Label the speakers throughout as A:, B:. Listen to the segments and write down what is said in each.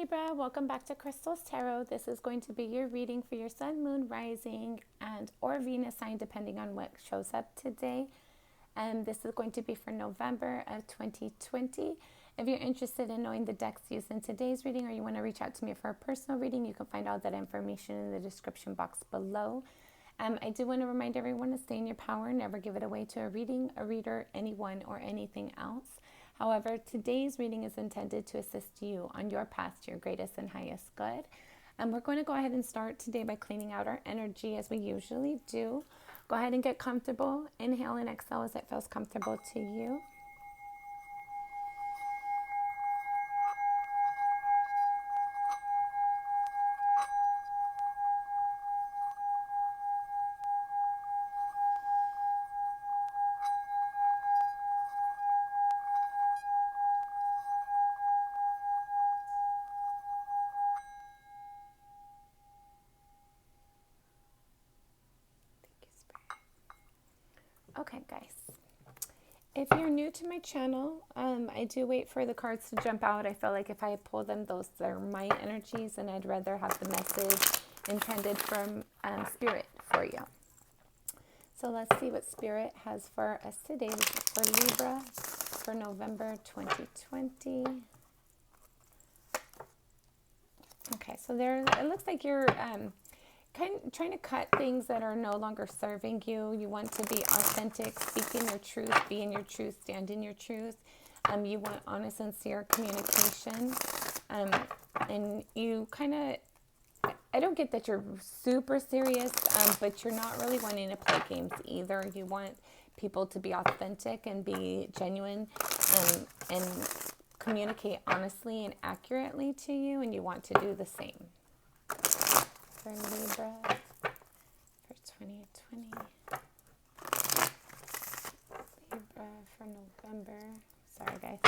A: Libra, welcome back to Crystal's Tarot. This is going to be your reading for your Sun, Moon, Rising, and or Venus sign, depending on what shows up today. And this is going to be for November of 2020. If you're interested in knowing the decks used in today's reading, or you want to reach out to me for a personal reading, you can find all that information in the description box below. I do want to remind everyone to stay in your power, never give it away to a reading, a reader, anyone, or anything else. However, today's reading is intended to assist you on your path to your greatest and highest good. And we're going to go ahead and start today by cleaning out our energy as we usually do. Go ahead and get comfortable. Inhale and exhale as it feels comfortable to you. Okay, guys, if you're new to my channel, I do wait for the cards to jump out. I feel like if I pull them, those are my energies, and I'd rather have the message intended from Spirit for you. So let's see what Spirit has for us today. This is for Libra for November 2020. Okay, so there, it looks like you're kind of trying to cut things that are no longer serving you. You want to be authentic, speak in your truth, be in your truth, stand in your truth. You want honest, sincere communication. And you kind of, I don't get that you're super serious, but you're not really wanting to play games either. You want people to be authentic and be genuine, and communicate honestly and accurately to you, and you want to do the same. For Libra for 2020. Libra for November. Sorry, guys.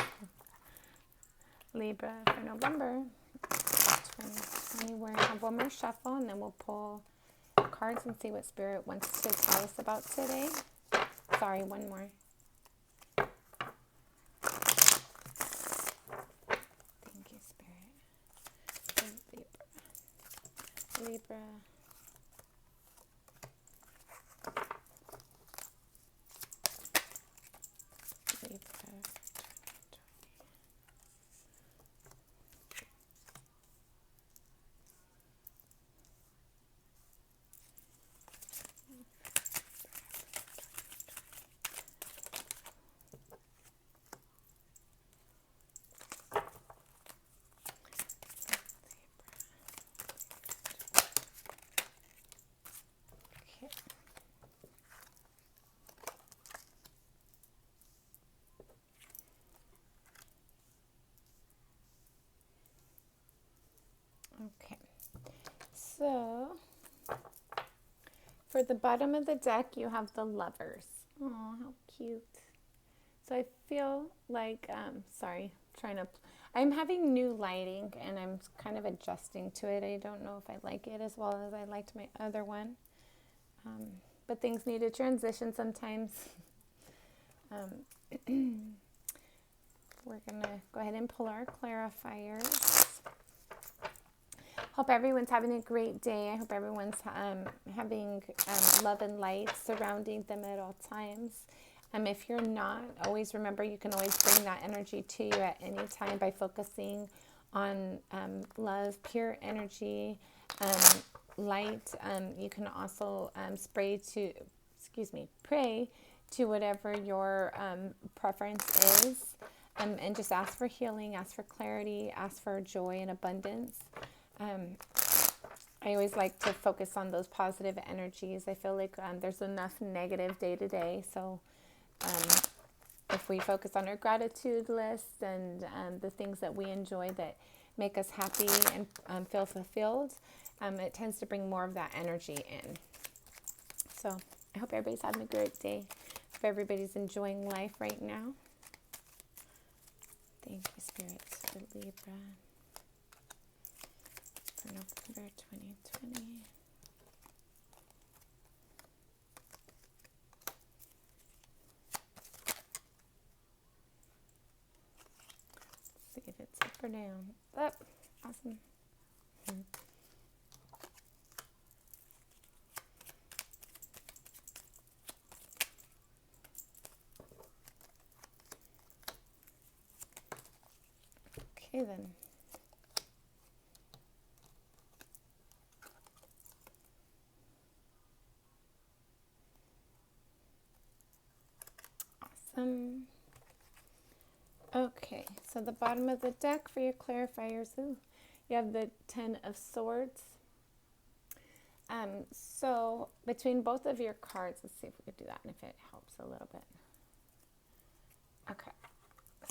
A: Libra for November 2020. We're going to have one more shuffle, and then we'll pull cards and see what Spirit wants to tell us about today. Sorry, one more. Thank you, Spirit. For Libra. Libra. Okay, so for the bottom of the deck, you have the Lovers. Oh, how cute. So I feel like, I'm having new lighting, and I'm kind of adjusting to it. I don't know if I like it as well as I liked my other one. But things need to transition sometimes. We're going to go ahead and pull our clarifiers. Hope everyone's having a great day. I hope everyone's having love and light surrounding them at all times. If you're not, always remember you can always bring that energy to you at any time by focusing on love, pure energy, light. You can also pray to whatever your preference is, and just ask for healing, ask for clarity, ask for joy and abundance. I always like to focus on those positive energies. I feel like there's enough negative day to day. So if we focus on our gratitude list and the things that we enjoy that make us happy and feel fulfilled, it tends to bring more of that energy in. So I hope everybody's having a great day. Hope everybody's enjoying life right now. Thank you, Spirits, for Libra. For November 2020. Let's see if it's up or down. Up. Awesome. Okay then. Awesome. Okay, so the bottom of the deck for your clarifiers, ooh, you have the Ten of Swords. So between both of your cards, let's see if we could do that and if it helps a little bit. Okay,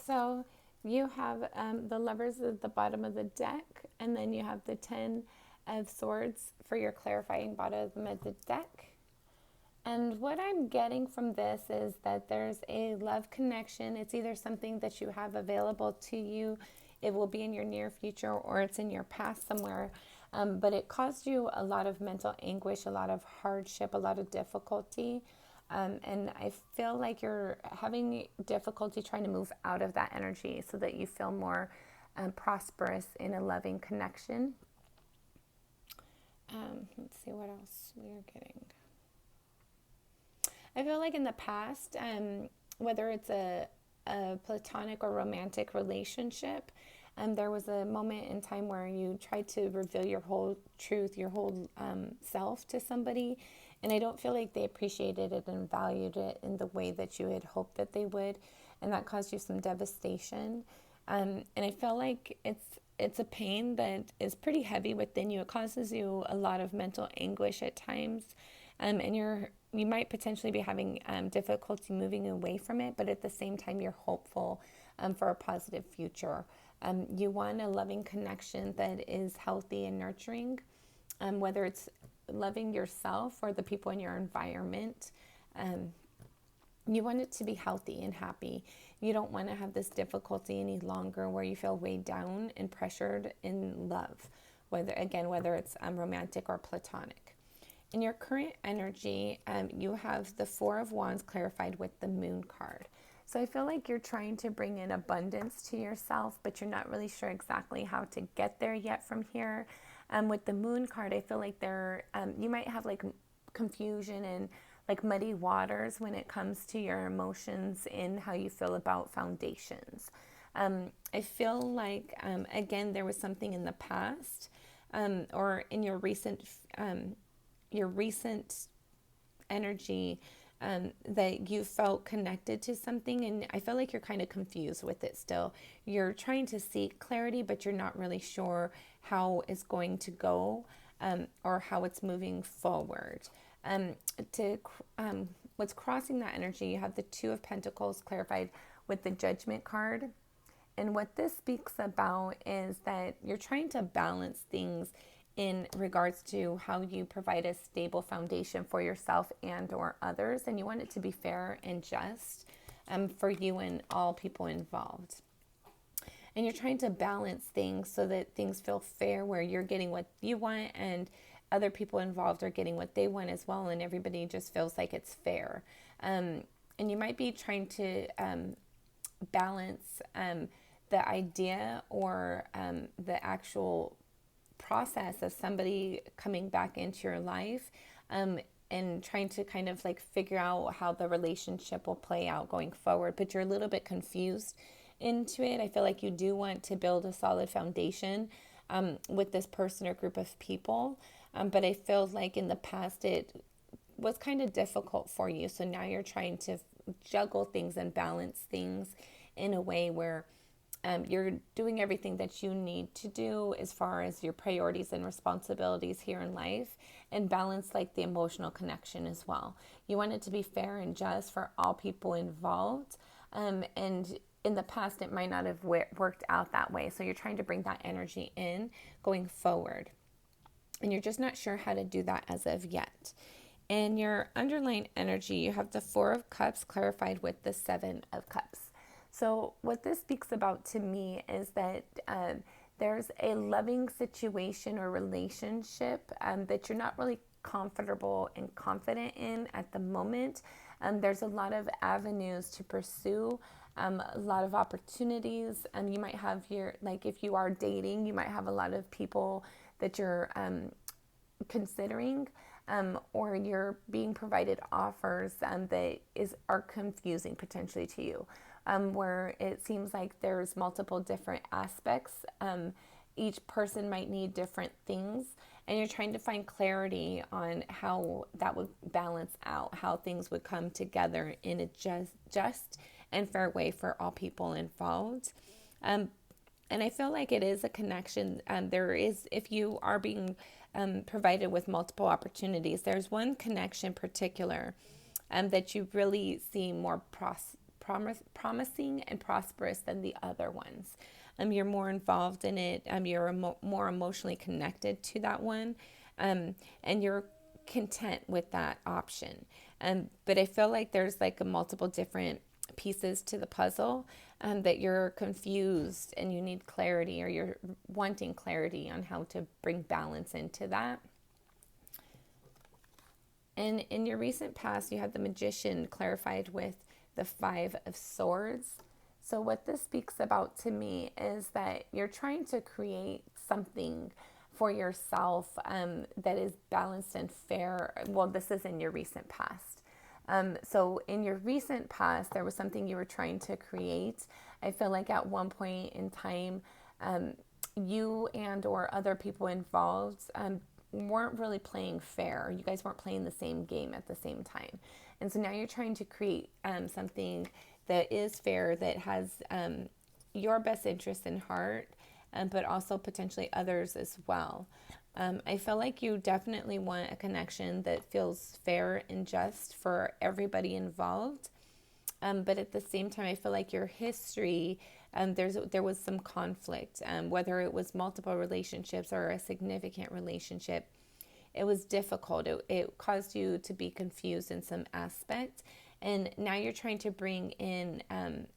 A: so you have the Lovers at the bottom of the deck, and then you have the Ten of Swords for your clarifying bottom of the deck. And what I'm getting from this is that there's a love connection. It's either something that you have available to you, it will be in your near future, or it's in your past somewhere. But it caused you a lot of mental anguish, a lot of hardship, a lot of difficulty. And I feel like you're having difficulty trying to move out of that energy so that you feel more prosperous in a loving connection. Let's see what else we're getting. I feel like in the past, whether it's a platonic or romantic relationship, there was a moment in time where you tried to reveal your whole truth, your whole self to somebody, and I don't feel like they appreciated it and valued it in the way that you had hoped that they would, and that caused you some devastation. And I feel like it's a pain that is pretty heavy within you. It causes you a lot of mental anguish at times, and you might potentially be having difficulty moving away from it, but at the same time, you're hopeful for a positive future. You want a loving connection that is healthy and nurturing, whether it's loving yourself or the people in your environment. You want it to be healthy and happy. You don't want to have this difficulty any longer where you feel weighed down and pressured in love, whether it's romantic or platonic. In your current energy, you have the Four of Wands clarified with the Moon card. So I feel like you're trying to bring in abundance to yourself, but you're not really sure exactly how to get there yet from here. With the Moon card, I feel like you might have like confusion and like muddy waters when it comes to your emotions and how you feel about foundations. I feel like, again, there was something in the past or in your recent energy that you felt connected to something, and I feel like you're kind of confused with it still. You're trying to seek clarity, but you're not really sure how it's going to go or how it's moving forward. What's crossing that energy, you have the Two of Pentacles clarified with the Judgment card. And what this speaks about is that you're trying to balance things in regards to how you provide a stable foundation for yourself and or others, and you want it to be fair and just for you and all people involved. And you're trying to balance things so that things feel fair, where you're getting what you want and other people involved are getting what they want as well, and everybody just feels like it's fair. And you might be trying to balance the idea or the actual process of somebody coming back into your life and trying to kind of like figure out how the relationship will play out going forward, but you're a little bit confused into it. I feel like you do want to build a solid foundation with this person or group of people, but I feel like in the past it was kind of difficult for you, so now you're trying to juggle things and balance things in a way where you're doing everything that you need to do as far as your priorities and responsibilities here in life, and balance like the emotional connection as well. You want it to be fair and just for all people involved. And in the past, it might not have worked out that way. So you're trying to bring that energy in going forward. And you're just not sure how to do that as of yet. In your underlying energy, you have the Four of Cups clarified with the Seven of Cups. So what this speaks about to me is that there's a loving situation or relationship that you're not really comfortable and confident in at the moment. There's a lot of avenues to pursue a lot of opportunities. You might have like if you are dating, you might have a lot of people that you're considering, or you're being provided offers that are confusing potentially to you, where it seems like there's multiple different aspects. Each person might need different things, and you're trying to find clarity on how that would balance out, how things would come together in a just and fair way for all people involved. And I feel like it is a connection. There is, if you are being provided with multiple opportunities, there's one connection in particular that you really see more promising and prosperous than the other ones. You're more involved in it. You're more emotionally connected to that one, and you're content with that option. But I feel like there's like a multiple different pieces to the puzzle, that you're confused and you need clarity, or you're wanting clarity on how to bring balance into that. And in your recent past, you had the Magician clarified with the Five of Swords. So what this speaks about to me is that you're trying to create something for yourself that is balanced and fair. Well, this is in your recent past. So in your recent past, there was something you were trying to create. I feel like at one point in time, you and or other people involved weren't really playing fair. You guys weren't playing the same game at the same time. And so now you're trying to create something that is fair, that has your best interest in heart, but also potentially others as well. I feel like you definitely want a connection that feels fair and just for everybody involved. But at the same time, I feel like your history, there was some conflict, whether it was multiple relationships or a significant relationship. It was difficult. It caused you to be confused in some aspect. And now you're trying to bring in,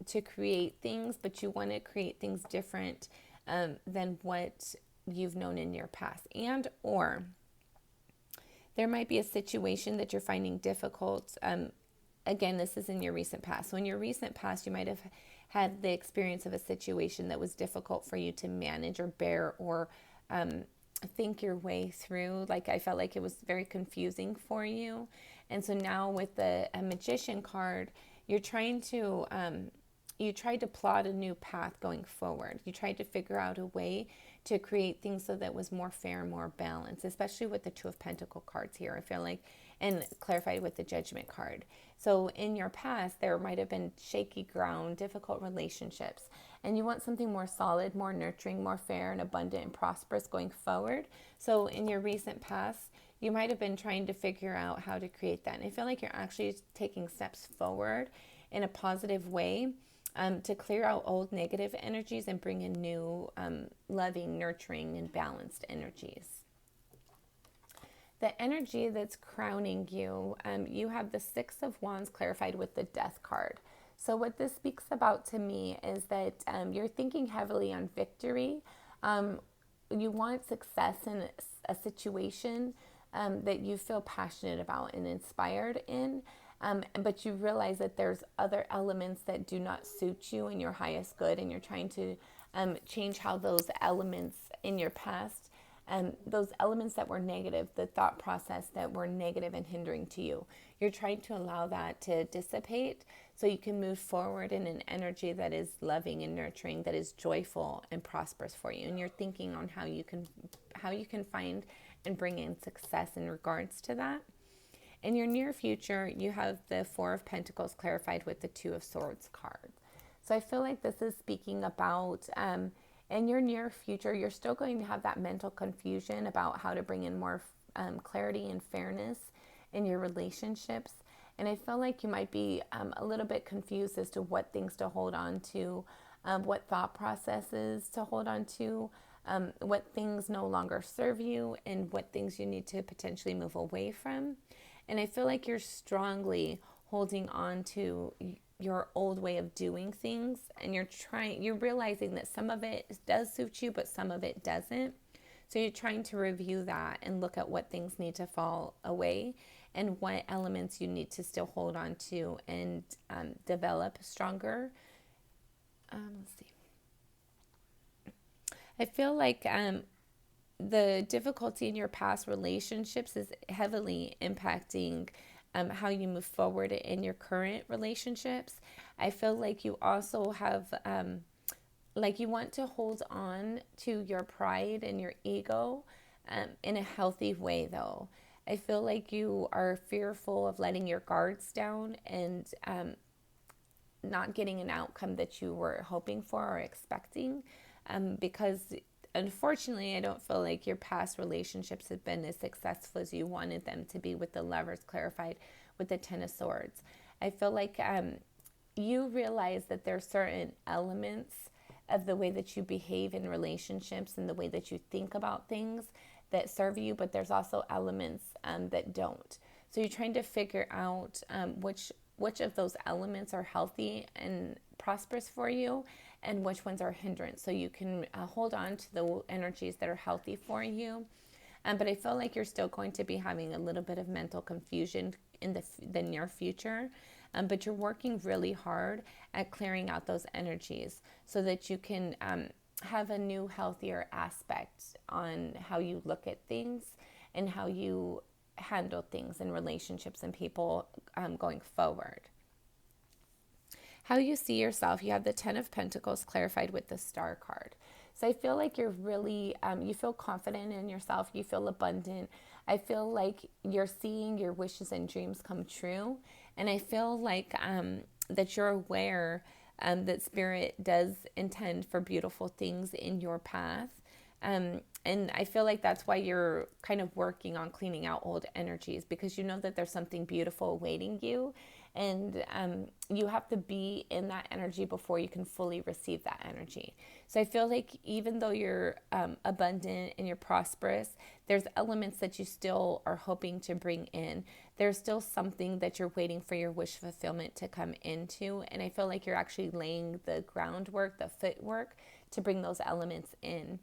A: to create things, but you want to create things different than what you've known in your past. And or there might be a situation that you're finding difficult. Again, this is in your recent past. So in your recent past, you might have had the experience of a situation that was difficult for you to manage or bear, or think your way through. Like, I felt like it was very confusing for you. And so now with the Magician card, you're trying to, you tried to plot a new path going forward. You tried to figure out a way to create things so that was more fair and more balanced, especially with the Two of Pentacle cards here. I feel like, and clarified with the Judgment card. So in your past, there might have been shaky ground, difficult relationships, and you want something more solid, more nurturing, more fair and abundant and prosperous going forward. So in your recent past, you might have been trying to figure out how to create that. And I feel like you're actually taking steps forward in a positive way, to clear out old negative energies and bring in new, loving, nurturing, and balanced energies. The energy that's crowning you, you have the Six of Wands clarified with the Death card. So what this speaks about to me is that you're thinking heavily on victory. You want success in a situation that you feel passionate about and inspired in. But you realize that there's other elements that do not suit you in your highest good, and you're trying to change how those elements in your past, those elements that were negative, the thought process that were negative and hindering to you, you're trying to allow that to dissipate so you can move forward in an energy that is loving and nurturing, that is joyful and prosperous for you. And you're thinking on how you can find and bring in success in regards to that. In your near future, you have the Four of Pentacles clarified with the Two of Swords card. So I feel like this is speaking about, in your near future, you're still going to have that mental confusion about how to bring in more clarity and fairness in your relationships. And I feel like you might be a little bit confused as to what things to hold on to, what thought processes to hold on to, what things no longer serve you, and what things you need to potentially move away from. And I feel like you're strongly holding on to your old way of doing things, and you're realizing that some of it does suit you, but some of it doesn't. So you're trying to review that and look at what things need to fall away and what elements you need to still hold on to and develop stronger Let's see. I feel like the difficulty in your past relationships is heavily impacting how you move forward in your current relationships. I feel like you also have, like, you want to hold on to your pride and your ego in a healthy way, though. I feel like you are fearful of letting your guards down and not getting an outcome that you were hoping for or expecting, because unfortunately I don't feel like your past relationships have been as successful as you wanted them to be, with the Lovers clarified with the Ten of Swords. I feel like you realize that there are certain elements of the way that you behave in relationships and the way that you think about things that serve you, but there's also elements that don't. So you're trying to figure out which of those elements are healthy and prosperous for you, and which ones are hindrance, so you can hold on to the energies that are healthy for you. But I feel like you're still going to be having a little bit of mental confusion in the near future. But you're working really hard at clearing out those energies so that you can have a new, healthier aspect on how you look at things and how you handle things in relationships and people going forward. How you see yourself, you have the Ten of Pentacles clarified with the Star card. So I feel like you're really, you feel confident in yourself. You feel abundant. I feel like you're seeing your wishes and dreams come true. And I feel like that you're aware that Spirit does intend for beautiful things in your path. And I feel like that's why you're kind of working on cleaning out old energies, because you know that there's something beautiful awaiting you. And you have to be in that energy before you can fully receive that energy. So I feel like even though you're abundant and you're prosperous, there's elements that you still are hoping to bring in. There's still something that you're waiting for your wish fulfillment to come into. And I feel like you're actually laying the groundwork, the footwork to bring those elements in.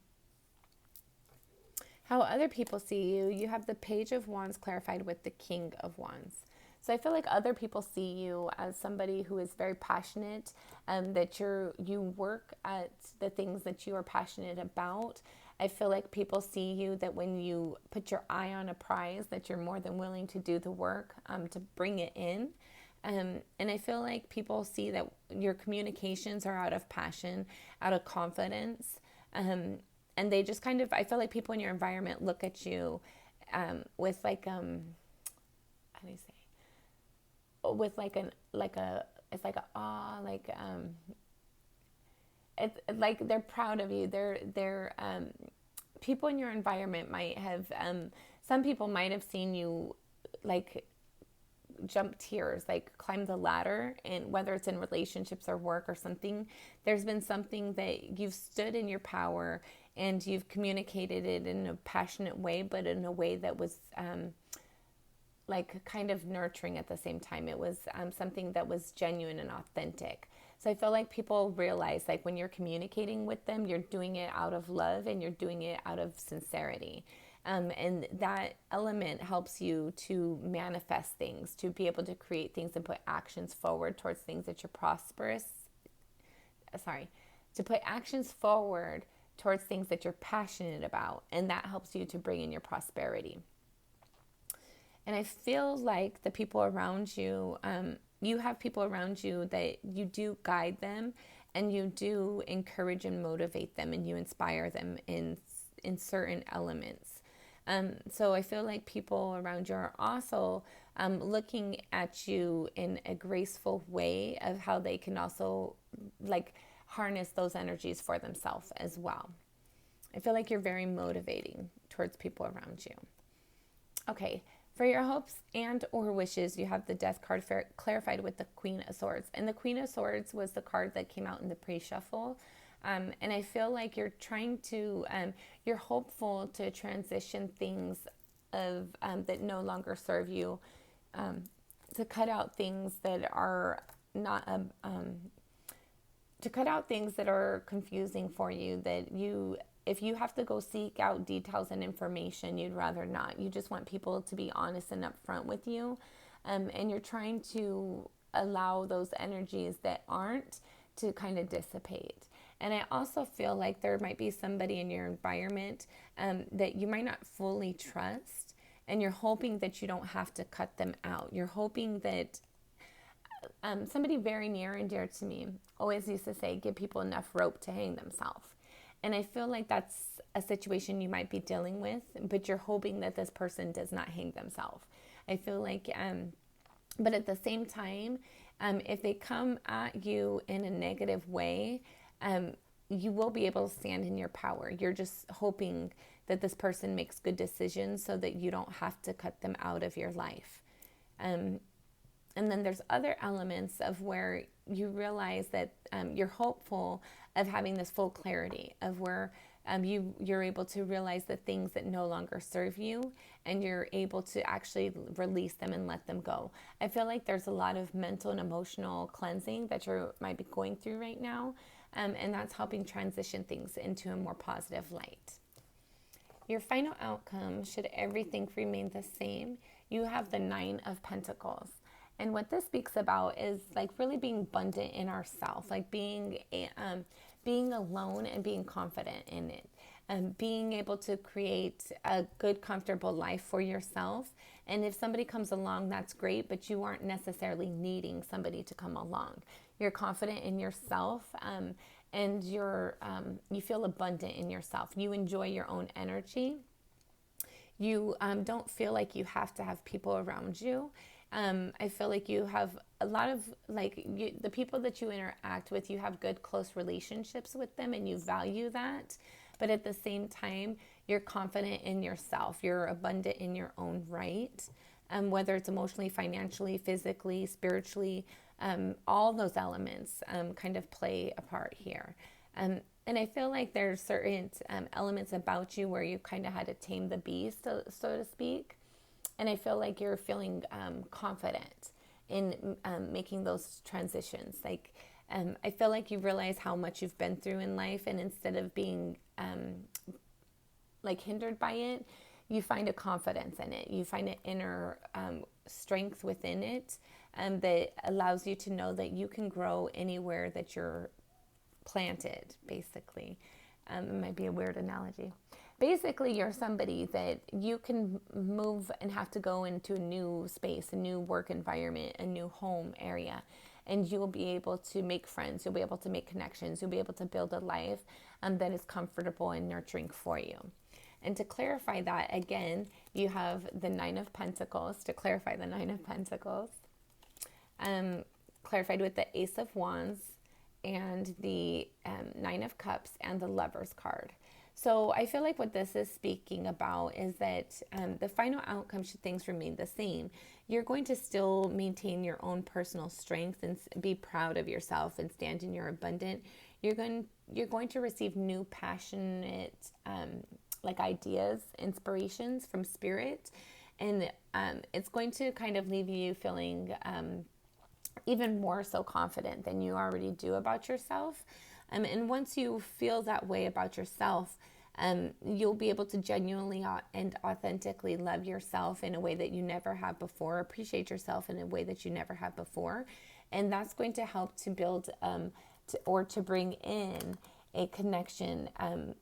A: How other people see you, you have the Page of Wands clarified with the King of Wands. So I feel like other people see you as somebody who is very passionate, that you work at the things that you are passionate about. I feel like people see you that when you put your eye on a prize, that you're more than willing to do the work to bring it in. And I feel like people see that your communications are out of passion, out of confidence. And they just kind of, I feel like people in your environment look at you with like, how do you say? With like it's like a awe, like it's like they're proud of you. They're people in your environment might have some people might have seen you like jump tiers, like climb the ladder, and whether it's in relationships or work or something, there's been something that you've stood in your power and you've communicated it in a passionate way, but in a way that was like kind of nurturing at the same time. It was something that was genuine and authentic. So I feel like people realize, like, when you're communicating with them, you're doing it out of love and you're doing it out of sincerity. And that element helps you to manifest things, to be able to create things and put actions forward towards things that you're to put actions forward towards things that you're passionate about. And that helps you to bring in your prosperity. And I feel like the people around you, you have people around you that you do guide them and you do encourage and motivate them and you inspire them in certain elements. So I feel like people around you are also looking at you in a graceful way of how they can also like harness those energies for themselves as well. I feel like you're very motivating towards people around you. Okay. For your hopes and or wishes, you have the Death card clarified with the Queen of Swords. And the Queen of Swords was the card that came out in the pre-shuffle. And I feel like you're trying to, you're hopeful to transition things that no longer serve you, to cut out things that are not, to cut out things that are confusing for you, that if you have to go seek out details and information, you'd rather not. You just want people to be honest and upfront with you. And you're trying to allow those energies that aren't to kind of dissipate. And I also feel like there might be somebody in your environment that you might not fully trust, and you're hoping that you don't have to cut them out. You're hoping that somebody very near and dear to me always used to say, give people enough rope to hang themselves. And I feel like that's a situation you might be dealing with, but you're hoping that this person does not hang themselves. I feel like, but at the same time, if they come at you in a negative way, you will be able to stand in your power. You're just hoping that this person makes good decisions so that you don't have to cut them out of your life. And then there's other elements of where you realize that you're hopeful of having this full clarity of where you're able to realize the things that no longer serve you, and you're able to actually release them and let them go. I feel like there's a lot of mental and emotional cleansing that you might be going through right now, and that's helping transition things into a more positive light. Your final outcome, should everything remain the same, you have the 9 of Pentacles. And what this speaks about is like really being abundant in ourselves, like being alone and being confident in it, and being able to create a good, comfortable life for yourself. And if somebody comes along, that's great, but you aren't necessarily needing somebody to come along. You're confident in yourself, and you feel abundant in yourself. You enjoy your own energy. You don't feel like you have to have people around you. I feel like you have a lot of, the people that you interact with, you have good, close relationships with them, and you value that. But at the same time, you're confident in yourself. You're abundant in your own right, whether it's emotionally, financially, physically, spiritually, all those elements kind of play a part here. And I feel like there's certain elements about you where you kind of had to tame the beast, so to speak. And I feel like you're feeling confident in making those transitions. I feel like you realize how much you've been through in life, and instead of being hindered by it, you find a confidence in it. You find an inner strength within it that allows you to know that you can grow anywhere that you're planted, basically. It might be a weird analogy. Basically, you're somebody that you can move and have to go into a new space, a new work environment, a new home area, and you will be able to make friends. You'll be able to make connections. You'll be able to build a life that is comfortable and nurturing for you. And to clarify that, again, you have the 9 of Pentacles. To clarify the 9 of Pentacles, clarified with the Ace of Wands and the 9 of Cups and the Lover's card. So I feel like what this is speaking about is that the final outcome, should things remain the same, you're going to still maintain your own personal strength and be proud of yourself and stand in your abundant. You're going to receive new passionate ideas, inspirations from spirit, and it's going to kind of leave you feeling even more so confident than you already do about yourself. And once you feel that way about yourself, you'll be able to genuinely and authentically love yourself in a way that you never have before, appreciate yourself in a way that you never have before. And that's going to help to build to bring in a connection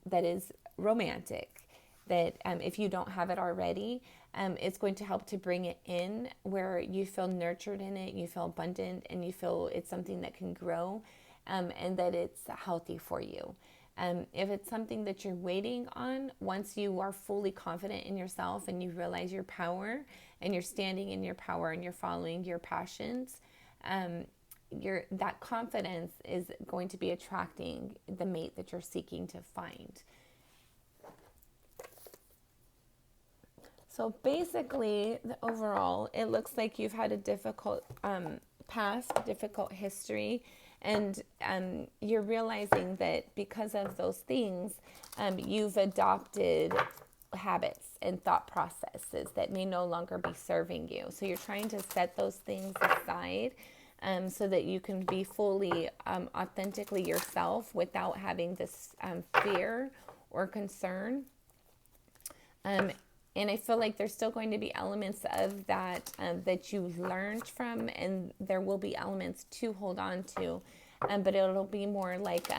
A: that is romantic, that if you don't have it already, it's going to help to bring it in where you feel nurtured in it, you feel abundant, and you feel it's something that can grow. And that it's healthy for you. If it's something that you're waiting on, once you are fully confident in yourself and you realize your power and you're standing in your power and you're following your passions, that confidence is going to be attracting the mate that you're seeking to find. So basically, overall, it looks like you've had a difficult past, difficult history. And you're realizing that because of those things, you've adopted habits and thought processes that may no longer be serving you. So you're trying to set those things aside so that you can be fully, authentically yourself without having this fear or concern. And I feel like there's still going to be elements of that that you've learned from, and there will be elements to hold on to but it'll be more like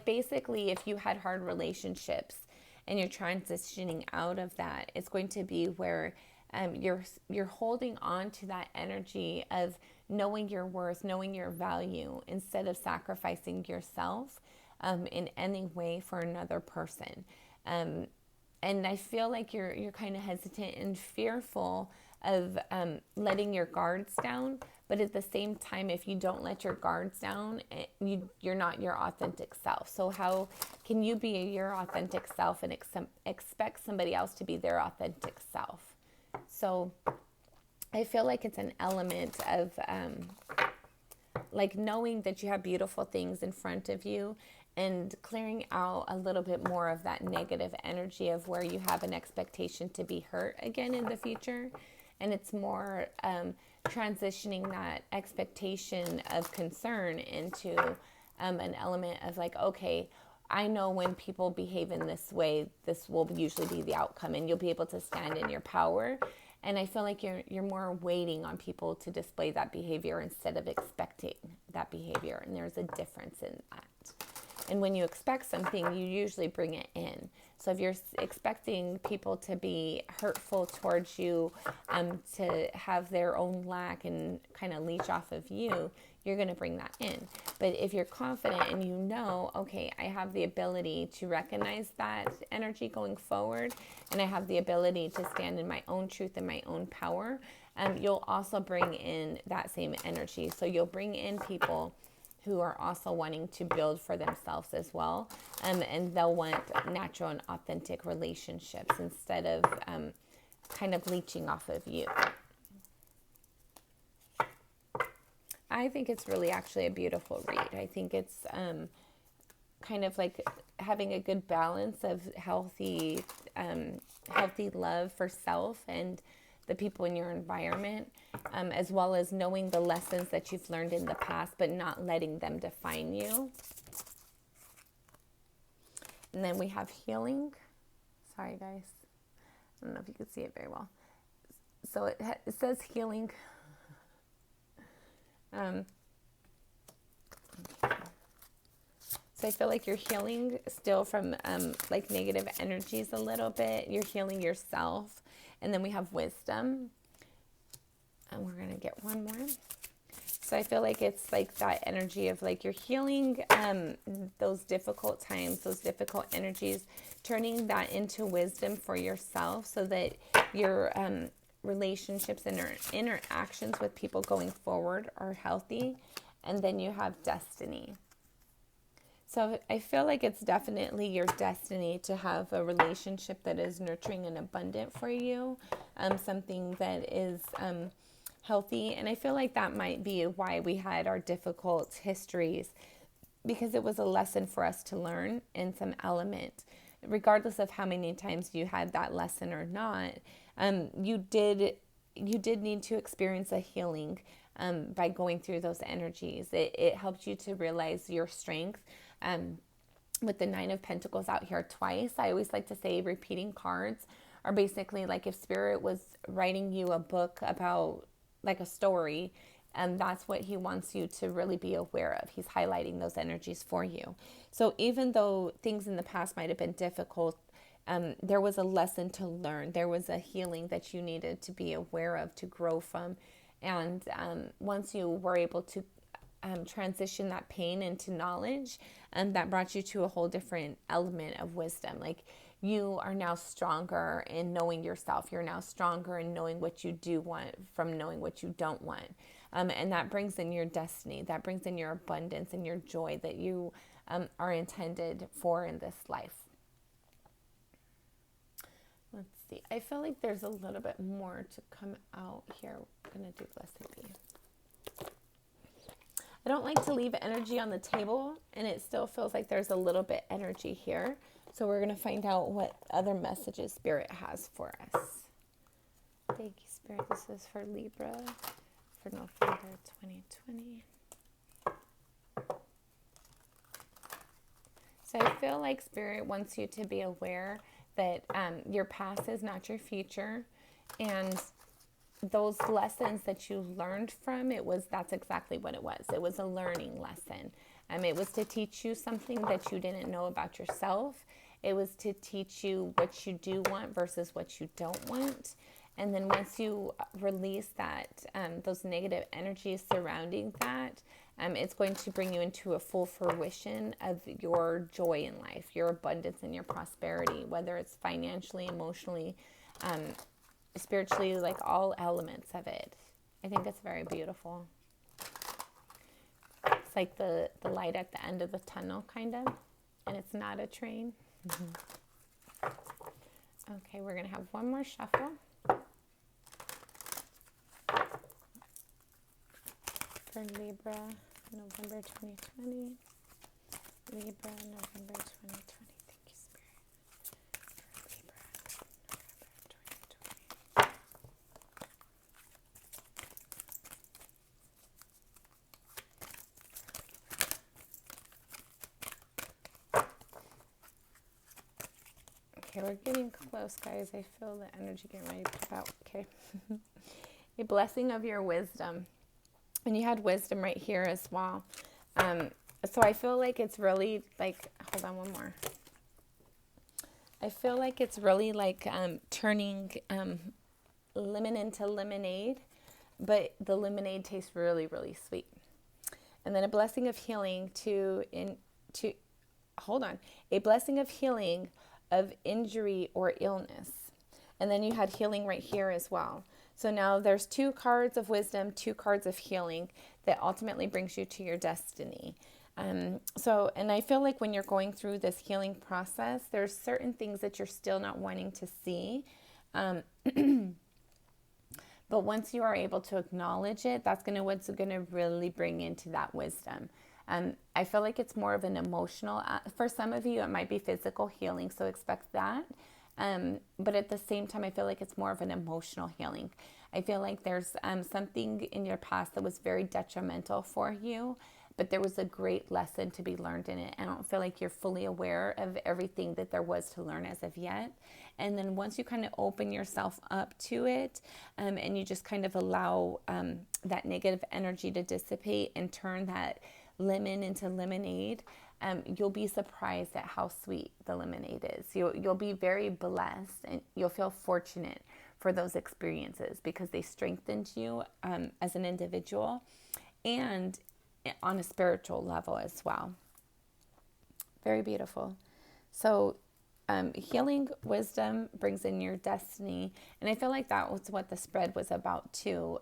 A: basically if you had hard relationships and you're transitioning out of that, it's going to be where you're holding on to that energy of knowing your worth, knowing your value, instead of sacrificing yourself in any way for another person. And I feel like you're kind of hesitant and fearful of letting your guards down. But at the same time, if you don't let your guards down, you're not your authentic self. So how can you be your authentic self and expect somebody else to be their authentic self? So I feel like it's an element of like knowing that you have beautiful things in front of you and clearing out a little bit more of that negative energy of where you have an expectation to be hurt again in the future. And it's more transitioning that expectation of concern into an element of like, okay, I know when people behave in this way, this will usually be the outcome, and you'll be able to stand in your power. And I feel like you're more waiting on people to display that behavior instead of expecting that behavior. And there's a difference in that. And when you expect something, you usually bring it in. So if you're expecting people to be hurtful towards you, to have their own lack and kind of leech off of you, you're going to bring that in. But if you're confident and you know, okay, I have the ability to recognize that energy going forward, and I have the ability to stand in my own truth and my own power, you'll also bring in that same energy. So you'll bring in people who are also wanting to build for themselves as well. And they'll want natural and authentic relationships instead of kind of leeching off of you. I think it's really actually a beautiful read. I think it's kind of like having a good balance of healthy love for self and the people in your environment, as well as knowing the lessons that you've learned in the past, but not letting them define you. And then we have healing. Sorry, guys. I don't know if you can see it very well. So it says healing. So I feel like you're healing still from like negative energies a little bit. You're healing yourself. And then we have wisdom. And we're going to get one more. So I feel like it's like that energy of like you're healing those difficult times, those difficult energies, turning that into wisdom for yourself so that your relationships and interactions with people going forward are healthy. And then you have destiny. So I feel like it's definitely your destiny to have a relationship that is nurturing and abundant for you, something that is healthy. And I feel like that might be why we had our difficult histories, because it was a lesson for us to learn in some element. Regardless of how many times you had that lesson or not, you did need to experience a healing by going through those energies. It helped you to realize your strength. With the Nine of Pentacles out here twice, I always like to say repeating cards are basically like if Spirit was writing you a book about like a story, and that's what he wants you to really be aware of. He's highlighting those energies for you. So even though things in the past might have been difficult, there was a lesson to learn. There was a healing that you needed to be aware of, to grow from. And once you were able to transition that pain into knowledge, that brought you to a whole different element of wisdom. Like you are now stronger in knowing yourself. You're now stronger in knowing what you do want from knowing what you don't want. And that brings in your destiny. That brings in your abundance and your joy that you are intended for in this life. Let's see. I feel like there's a little bit more to come out here. I'm going to do blessed be. I don't like to leave energy on the table, and it still feels like there's a little bit energy here. So we're going to find out what other messages Spirit has for us. Thank you, Spirit. This is for Libra for November 2020. So I feel like Spirit wants you to be aware that your past is not your future, and those lessons that you learned from it, that's exactly what it was. It was a learning lesson. It was to teach you something that you didn't know about yourself. It was to teach you what you do want versus what you don't want. And then once you release that, those negative energies surrounding that, it's going to bring you into a full fruition of your joy in life, your abundance and your prosperity, whether it's financially, emotionally, spiritually, like all elements of it. I think it's very beautiful. It's like the light at the end of the tunnel, kind of, and it's not a train. Okay, we're going to have one more shuffle. For Libra, November 2020. Libra, November 2020. Thank you, Spirit. For Libra, November 2020. Okay, we're getting close, guys. I feel the energy getting ready to pop out. Okay. A blessing of your wisdom. And you had wisdom right here as well. So I feel like it's really like, hold on one more. I feel like it's really like turning lemon into lemonade, but the lemonade tastes really, really sweet. And then a blessing of healing a blessing of healing of injury or illness. And then you had healing right here as well. So now there's 2 cards of wisdom, 2 cards of healing that ultimately brings you to your destiny. And I feel like when you're going through this healing process, there's certain things that you're still not wanting to see. But once you are able to acknowledge it, that's what's going to really bring into that wisdom. I feel like it's more of an emotional, for some of you, it might be physical healing, so expect that. But at the same time, I feel like it's more of an emotional healing. I feel like there's something in your past that was very detrimental for you, but there was a great lesson to be learned in it. I don't feel like you're fully aware of everything that there was to learn as of yet. And then once you kind of open yourself up to it, and you just kind of allow that negative energy to dissipate and turn that lemon into lemonade, you'll be surprised at how sweet the lemonade is. You'll be very blessed, and you'll feel fortunate for those experiences because they strengthened you as an individual and on a spiritual level as well. Very beautiful. So healing wisdom brings in your destiny. And I feel like that was what the spread was about too.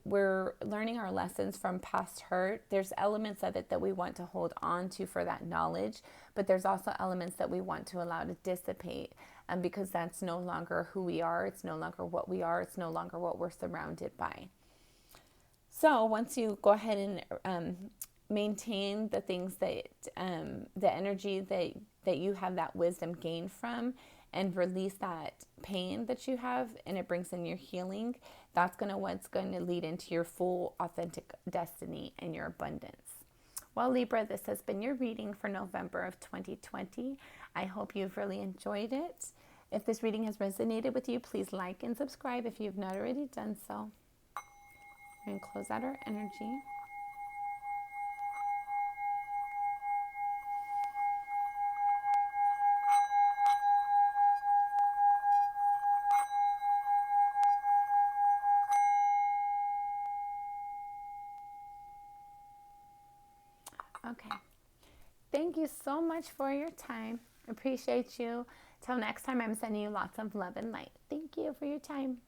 A: We're learning our lessons from past hurt. There's elements of it that we want to hold on to for that knowledge, but there's also elements that we want to allow to dissipate because that's no longer who we are. It's no longer what we are. It's no longer what we're surrounded by. So once you go ahead and maintain the things that, the energy that you have that wisdom gained from, and release that pain that you have, and it brings in your healing, that's what's going to lead into your full authentic destiny and your abundance. Well, Libra, this has been your reading for November of 2020. I hope you've really enjoyed it. If this reading has resonated with you, please like and subscribe if you've not already done so. And close out our energy. Okay. Thank you so much for your time. Appreciate you. Till next time, I'm sending you lots of love and light. Thank you for your time.